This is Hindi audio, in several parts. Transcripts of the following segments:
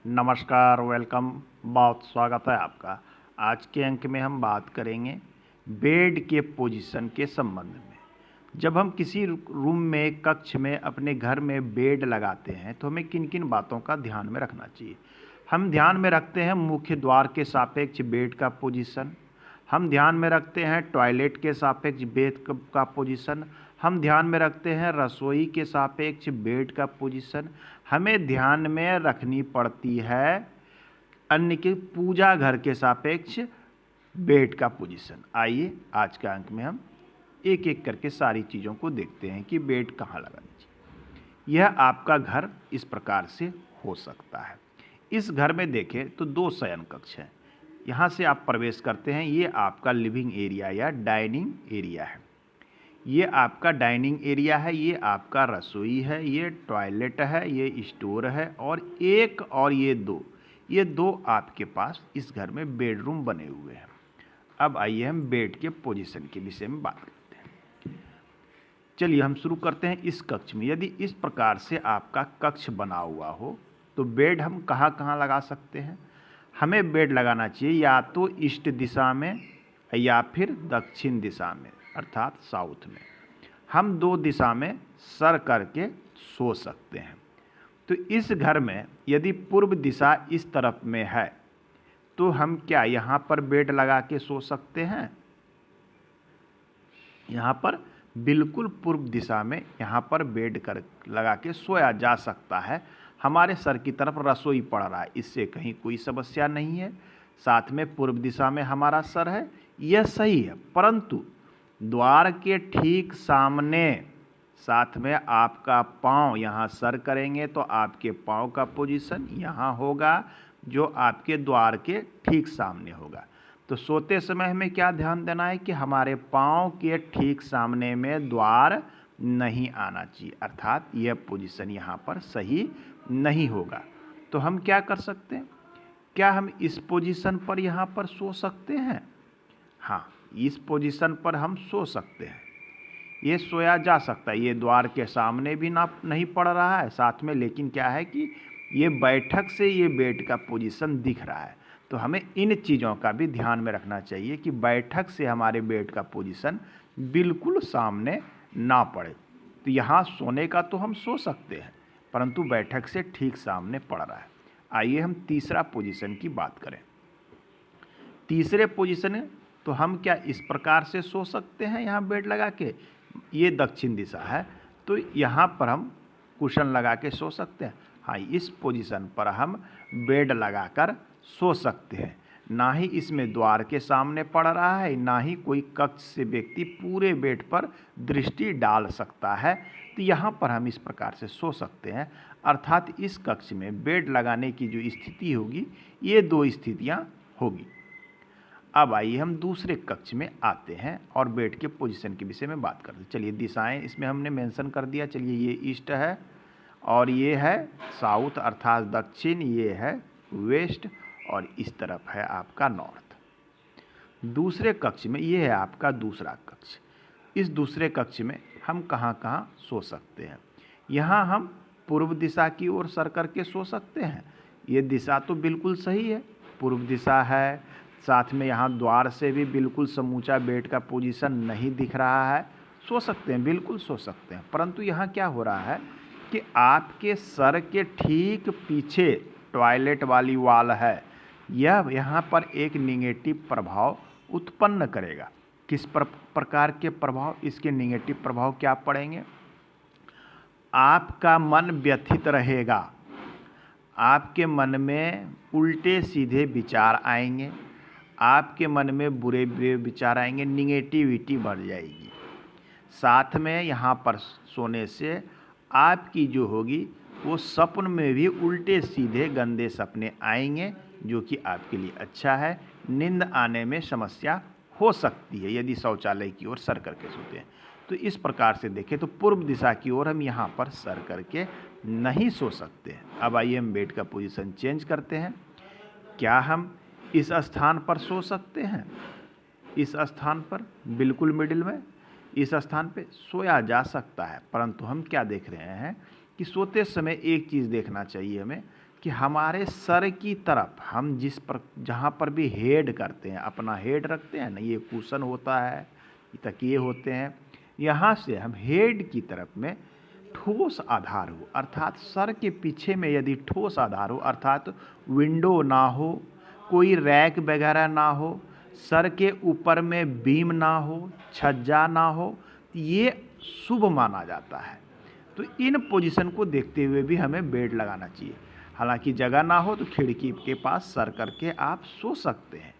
नमस्कार, वेलकम। बहुत स्वागत है आपका। आज के अंक में हम बात करेंगे बेड के पोजीशन के संबंध में। जब हम किसी रूम में, कक्ष में, अपने घर में बेड लगाते हैं तो हमें किन किन बातों का ध्यान में रखना चाहिए। हम ध्यान में रखते हैं मुख्य द्वार के सापेक्ष बेड का पोजीशन। हम ध्यान में रखते हैं टॉयलेट के सापेक्ष बेड का पोजीशन। हम ध्यान में रखते हैं रसोई के सापेक्ष बेड का पोजीशन। हमें ध्यान में रखनी पड़ती है अन्य के पूजा घर के सापेक्ष बेड का पोजीशन। आइए आज के अंक में हम एक एक करके सारी चीज़ों को देखते हैं कि बेड कहाँ लगानी चाहिए। यह आपका घर इस प्रकार से हो सकता है। इस घर में देखें तो 2 शयन कक्ष हैं। यहाँ से आप प्रवेश करते हैं, ये आपका लिविंग एरिया या डाइनिंग एरिया है। ये आपका डाइनिंग एरिया है, ये आपका रसोई है, ये टॉयलेट है, ये स्टोर है और ये दो आपके पास इस घर में बेडरूम बने हुए हैं। अब आइए हम बेड के पोजीशन के विषय में बात करते हैं। चलिए हम शुरू करते हैं इस कक्ष में। यदि इस प्रकार से आपका कक्ष बना हुआ हो तो बेड हम कहाँ कहाँ लगा सकते हैं। हमें बेड लगाना चाहिए या तो ईस्ट दिशा में या फिर दक्षिण दिशा में, अर्थात साउथ में। हम 2 दिशा में सर करके सो सकते हैं। तो इस घर में यदि पूर्व दिशा इस तरफ में है तो हम क्या यहाँ पर बेड लगा के सो सकते हैं। यहाँ पर बिल्कुल पूर्व दिशा में यहाँ पर बेड लगा के सोया जा सकता है। हमारे सर की तरफ रसोई पड़ रहा है, इससे कहीं कोई समस्या नहीं है। साथ में पूर्व दिशा में हमारा सर है, यह सही है। परंतु द्वार के ठीक सामने साथ में आपका पाँव, यहाँ सर करेंगे तो आपके पाँव का पोजीशन यहाँ होगा जो आपके द्वार के ठीक सामने होगा। तो सोते समय हमें क्या ध्यान देना है कि हमारे पाँव के ठीक सामने में द्वार नहीं आना चाहिए, अर्थात यह पोजीशन यहाँ पर सही नहीं होगा। तो हम क्या कर सकते हैं, क्या हम इस पोजीशन पर यहाँ पर सो सकते हैं। हाँ, इस पोजीशन पर हम सो सकते हैं, ये सोया जा सकता है। ये द्वार के सामने भी ना नहीं पड़ रहा है साथ में, लेकिन क्या है कि ये बैठक से ये बेड का पोजीशन दिख रहा है। तो हमें इन चीज़ों का भी ध्यान में रखना चाहिए कि बैठक से हमारे बेड का पोजीशन बिल्कुल सामने ना पड़े। तो यहाँ सोने का तो हम सो सकते हैं परंतु बैठक से ठीक सामने पड़ रहा है। आइए हम तीसरा पोजीशन की बात करें। तीसरे पोजीशन तो हम क्या इस प्रकार से सो सकते हैं, यहाँ बेड लगा के। ये दक्षिण दिशा है तो यहाँ पर हम कुशन लगा के सो सकते हैं। हाँ, इस पोजीशन पर हम बेड लगाकर सो सकते हैं। ना ही इसमें द्वार के सामने पड़ रहा है, ना ही कोई कक्ष से व्यक्ति पूरे बेड पर दृष्टि डाल सकता है। तो यहाँ पर हम इस प्रकार से सो सकते हैं, अर्थात इस कक्ष में बेड लगाने की जो स्थिति होगी ये 2 स्थितियाँ होगी। अब आइए हम दूसरे कक्ष में आते हैं और बेड के पोजीशन के विषय में बात करते हैं। चलिए दिशाएं इसमें हमने मेंशन कर दिया। चलिए ये ईस्ट है और ये है साउथ अर्थात दक्षिण, ये है वेस्ट और इस तरफ है आपका नॉर्थ। दूसरे कक्ष में ये है आपका दूसरा कक्ष। इस दूसरे कक्ष में हम कहाँ कहाँ सो सकते हैं। यहाँ हम पूर्व दिशा की ओर सर करके सो सकते हैं। ये दिशा तो बिल्कुल सही है, पूर्व दिशा है। साथ में यहाँ द्वार से भी बिल्कुल समूचा बेड का पोजीशन नहीं दिख रहा है, सो सकते हैं, बिल्कुल सो सकते हैं। परंतु यहाँ क्या हो रहा है कि आपके सर के ठीक पीछे टॉयलेट वाली वॉल है, यह यहाँ पर एक निगेटिव प्रभाव उत्पन्न करेगा। किस प्रकार के प्रभाव, इसके निगेटिव प्रभाव क्या पड़ेंगे। आपका मन व्यथित रहेगा, आपके मन में उल्टे सीधे विचार आएंगे, आपके मन में बुरे बुरे विचार आएंगे, निगेटिविटी बढ़ जाएगी। साथ में यहाँ पर सोने से आपकी जो होगी वो सपन में भी उल्टे सीधे गंदे सपने आएंगे, जो कि आपके लिए अच्छा है। नींद आने में समस्या हो सकती है यदि शौचालय की ओर सर करके सोते हैं। तो इस प्रकार से देखें तो पूर्व दिशा की ओर हम यहाँ पर सर करके नहीं सो सकते हैं। अब आइए हम बेड का पोजीशन चेंज करते हैं। क्या हम इस स्थान पर सो सकते हैं। इस स्थान पर बिल्कुल मिडिल में इस स्थान पे सोया जा सकता है, परंतु हम क्या देख रहे हैं कि सोते समय एक चीज़ देखना चाहिए हमें कि हमारे सर की तरफ हम जहाँ पर भी हेड करते हैं, अपना हेड रखते हैं ना, ये कुशन होता है, ये तकिए होते हैं, यहाँ से हम हेड की तरफ में ठोस आधार हो, अर्थात सर के पीछे में यदि ठोस आधार हो, अर्थात विंडो ना हो, कोई रैक वगैरह ना हो, सर के ऊपर में बीम ना हो, छज्जा ना हो, ये शुभ माना जाता है। तो इन पोजीशन को देखते हुए भी हमें बेड लगाना चाहिए। हालांकि जगह ना हो तो खिड़की के पास सर करके आप सो सकते हैं।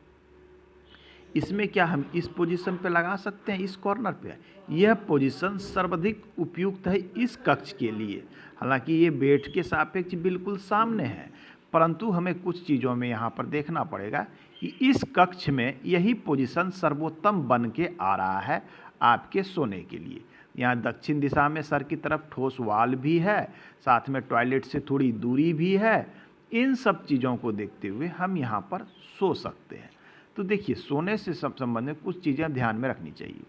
इसमें क्या हम इस पोजीशन पे लगा सकते हैं, इस कॉर्नर पे। यह पोजीशन सर्वाधिक उपयुक्त है इस कक्ष के लिए। हालांकि ये बेड के सापेक्ष बिल्कुल सामने है, परंतु हमें कुछ चीज़ों में यहाँ पर देखना पड़ेगा कि इस कक्ष में यही पोजीशन सर्वोत्तम बन के आ रहा है आपके सोने के लिए। यहाँ दक्षिण दिशा में सर की तरफ ठोस वाल भी है, साथ में टॉयलेट से थोड़ी दूरी भी है। इन सब चीज़ों को देखते हुए हम यहाँ पर सो सकते हैं। तो देखिए, सोने से सब संबंधित कुछ चीज़ें ध्यान में रखनी चाहिए।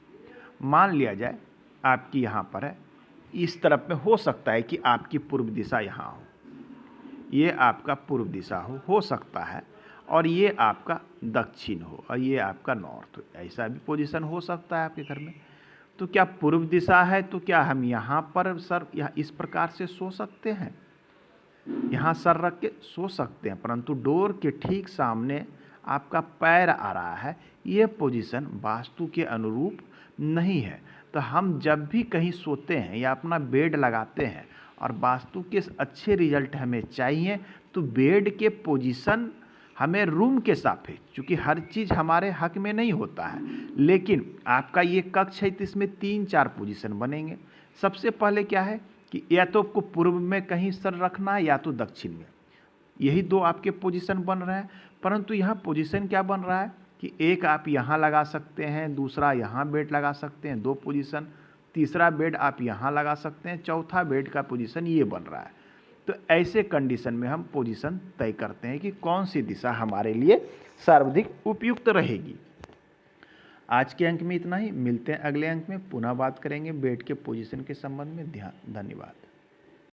मान लिया जाए आपकी यहाँ पर है, इस तरफ में हो सकता है कि आपकी पूर्व दिशा यहाँ हो, ये आपका पूर्व दिशा हो सकता है, और ये आपका दक्षिण हो, और ये आपका नॉर्थ हो। ऐसा भी पोजीशन हो सकता है आपके घर में। तो क्या पूर्व दिशा है तो क्या हम यहाँ पर सर यहाँ इस प्रकार से सो सकते हैं, यहाँ सर रख के सो सकते हैं, परंतु डोर के ठीक सामने आपका पैर आ रहा है, ये पोजीशन वास्तु के अनुरूप नहीं है। तो हम जब भी कहीं सोते हैं या अपना बेड लगाते हैं और वास्तु के अच्छे रिजल्ट हमें चाहिए, तो बेड के पोजीशन हमें रूम के सापेक्ष, चूँकि हर चीज़ हमारे हक में नहीं होता है, लेकिन आपका ये कक्ष है तो इसमें 3-4 पोजीशन बनेंगे। सबसे पहले क्या है कि या तो आपको पूर्व में कहीं सर रखना है या तो दक्षिण में, यही दो आपके पोजीशन बन रहे हैं। परंतु यहाँ पोजीशन क्या बन रहा है कि एक आप यहाँ लगा सकते हैं, दूसरा यहाँ बेड लगा सकते हैं, 2 पोजीशन, तीसरा बेड आप यहाँ लगा सकते हैं, चौथा बेड का पोजीशन ये बन रहा है। तो ऐसे कंडीशन में हम पोजीशन तय करते हैं कि कौन सी दिशा हमारे लिए सर्वाधिक उपयुक्त रहेगी। आज के अंक में इतना ही, मिलते हैं अगले अंक में, पुनः बात करेंगे बेड के पोजीशन के संबंध में। धन्यवाद।